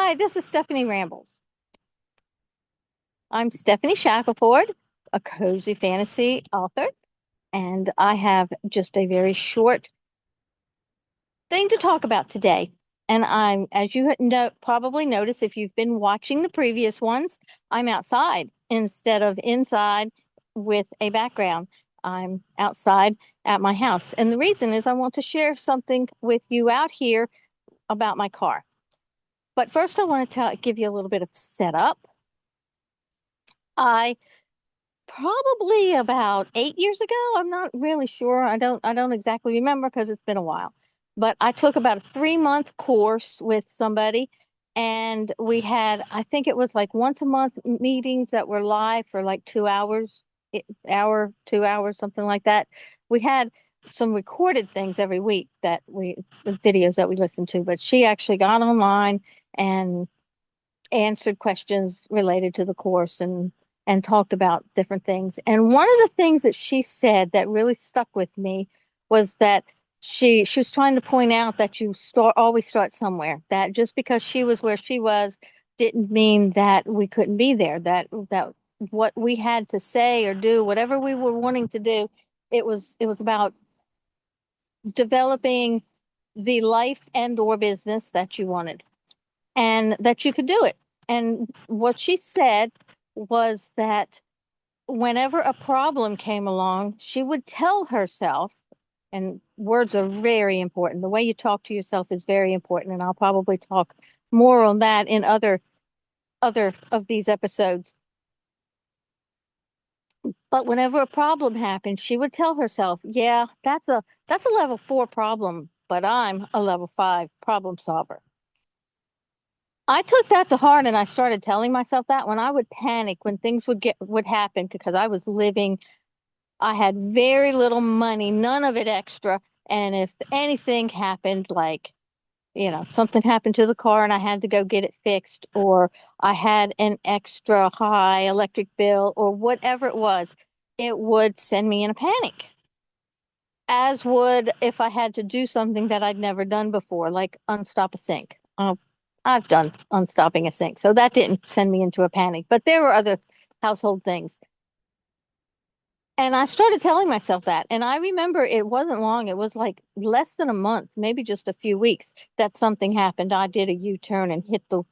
Hi, this is Stephanie Rambles. I'm Stephanie Shackelford, a cozy fantasy author, and I have just a very short thing to talk about today. And as you probably noticed if you've been watching the previous ones, I'm outside instead of inside with a background. I'm outside at my house. And the reason is I want to share something with you out here about my car. But first, I want to give you a little bit of setup. I Probably about 8 years ago. I'm not really sure. I don't exactly remember because it's been a while. But I took about a 3 month course with somebody, and we had, I think it was like once a month meetings that were live for like 2 hours, hour, 2 hours, something like that. We had some recorded things every week the videos that we listened to, but she actually got online and answered questions related to the course and talked about different things. And one of the things that she said that really stuck with me was that she was trying to point out that you always start somewhere. That just because she was where she was didn't mean that we couldn't be there. That what we had to say or do, whatever we were wanting to do, it was about developing the life and or business that you wanted and that you could do it. And what she said was that whenever a problem came along, she would tell herself, and words are very important. The way you talk to yourself is very important, and I'll probably talk more on that in other of these episodes. But whenever a problem happened, she would tell herself, "Yeah, that's a level 4 problem, but I'm a level 5 problem solver." I took that to heart and I started telling myself that when I would panic, when things would happen because I had very little money, none of it extra. And if anything happened, like, something happened to the car and I had to go get it fixed, or I had an extra high electric bill, or whatever it would send me in a panic. As would if I had to do something that I'd never done before, like unstop a sink. I've done unstopping a sink, so that didn't send me into a panic. But there were other household things. And I started telling myself that. And I remember it wasn't long, it was like less than a month, maybe just a few weeks, that something happened. I did a U-turn and hit the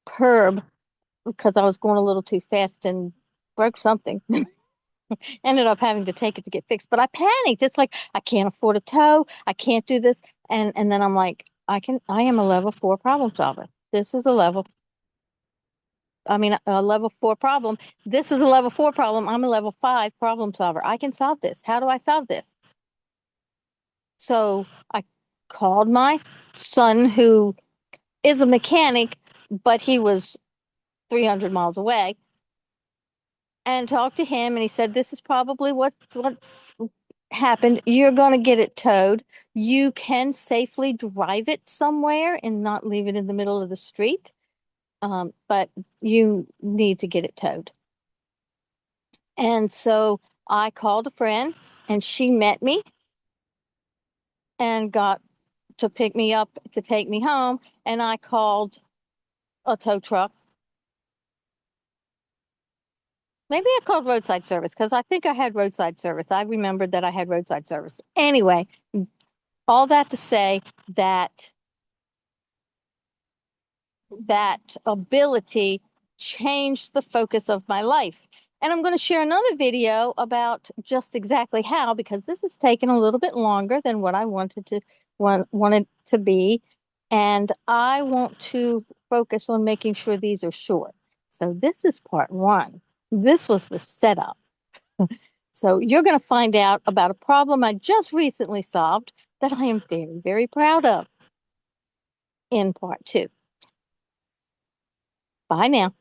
curb because I was going a little too fast and broke something. Ended up having to take it to get fixed. But I panicked. It's like I can't afford a tow. I can't do this. And then I'm like, I am a level 4 problem solver. This is a level I mean, a level 4 problem. This is a level 4 problem. I'm a level 5 problem solver. I can solve this. How do I solve this? So I called my son, who is a mechanic, but he was 300 miles away, and talked to him. And he said, "This is probably what's happened. You're going to get it towed. You can safely drive it somewhere and not leave it in the middle of the street. But you need to get it towed." And so I called a friend and she met me and got to pick me up to take me home. And I called a tow truck. Maybe I called roadside service because I think I had roadside service. I remembered that I had roadside service. Anyway, all that to say that that ability changed the focus of my life. And I'm going to share another video about just exactly how, because this has taken a little bit longer than what I wanted to be. And I want to focus on making sure these are short. So this is part one. This was the setup. So you're going to find out about a problem I just recently solved that I am very, very proud of in part two. Bye now.